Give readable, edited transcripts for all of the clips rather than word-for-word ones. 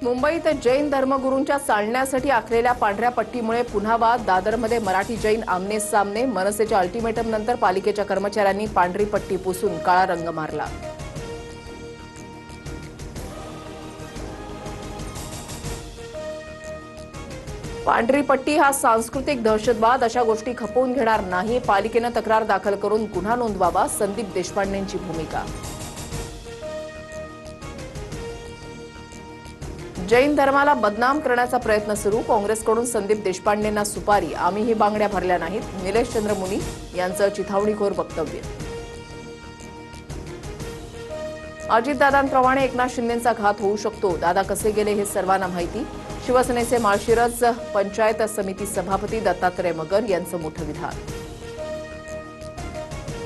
मुंबईत जैन धर्मगुरूंच्या चालण्यासाठी आखलेल्या पांढऱ्या पट्टीमुळे पुन्हा वाद. दादरमध्ये मराठी जैन आमने सामने. मनसेच्या अल्टिमेटमनंतर पालिकेच्या कर्मचाऱ्यांनी पांढरी पट्टी पुसून काळा रंग मारला. पांढरी पट्टी हा सांस्कृतिक दहशतवाद, अशा गोष्टी खपवून घेणार नाही. पालिकेनं तक्रार दाखल करून गुन्हा नोंदवावा. संदीप देशपांडेंची भूमिका. जैन धर्माला बदनाम करण्याचा प्रयत्न सुरू. काँग्रेसकडून संदीप देशपांडेंना सुपारी. आम्हीही बांगड्या भरल्या नाहीत. निलेश चंद्र मुनी यांचं चिथावणीखोर वक्तव्य. अजितदादांप्रमाणे एकनाथ शिंदेंचा घात होऊ शकतो. दादा कसे गेले हे सर्वांना माहिती. शिवसेनेचे माळशिरस पंचायत समिती सभापती दत्तात्रय मगर यांचं मोठं विधान.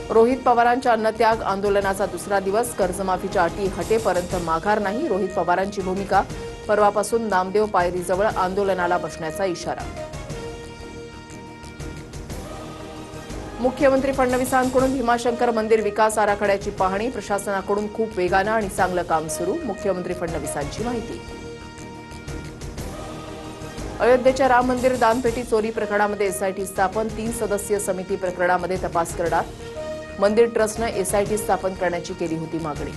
रोहित पवारांच्या अन्नत्याग आंदोलनाचा दुसरा दिवस. कर्जमाफीच्या अटी हटेपर्यंत माघार नाही. रोहित पवारांची भूमिका. परवापासून नामदेव पायरीजवळ आंदोलनाला बसण्याचा इशारा. मुख्यमंत्री फडणवीसांकडून भीमाशंकर मंदिर विकास आराखड्याची पाहणी. प्रशासनाकडून खूप वेगानं आणि चांगलं काम सुरू. मुख्यमंत्री फडणवीसांची माहिती. अयोध्येच्या राम मंदिर दानपेटी चोरी प्रकरणामध्ये एसआयटी स्थापन. 3 सदस्यीय समिती प्रकरणामध्ये तपास करणार. मंदिर ट्रस्टनं एसआयटी स्थापन करण्याची केली होती मागणी.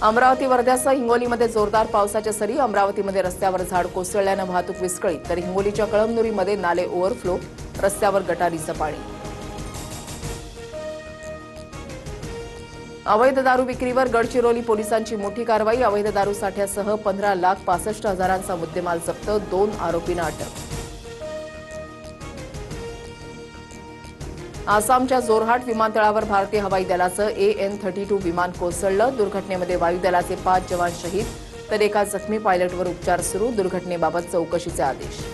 अमरावती वर्ध्यासह हिंगोलीमध्ये जोरदार पावसाच्या सरी. अमरावतीमध्ये रस्त्यावर झाड कोसळल्यानं वाहतूक विस्कळीत. तर हिंगोलीच्या कळमनुरीमध्ये नाले ओव्हरफ्लो. रस्त्यावर गटारीचं पाणी. अवैध दारू विक्रीवर गडचिरोली पोलिसांची मोठी कारवाई. अवैध दारू साठ्यासह 15,65,000चा मुद्देमाल जप्त. 2 आरोपींना अटक. आसामच्या जोरहाट विमानतळावर भारतीय हवाई दलाचं AN-32 विमान कोसळलं. दुर्घटनेमध्ये वायुदलाचे 5 जवान शहीद तर एका जखमी पायलटवर उपचार सुरू. दुर्घटनेबाबत चौकशीचे आदेश.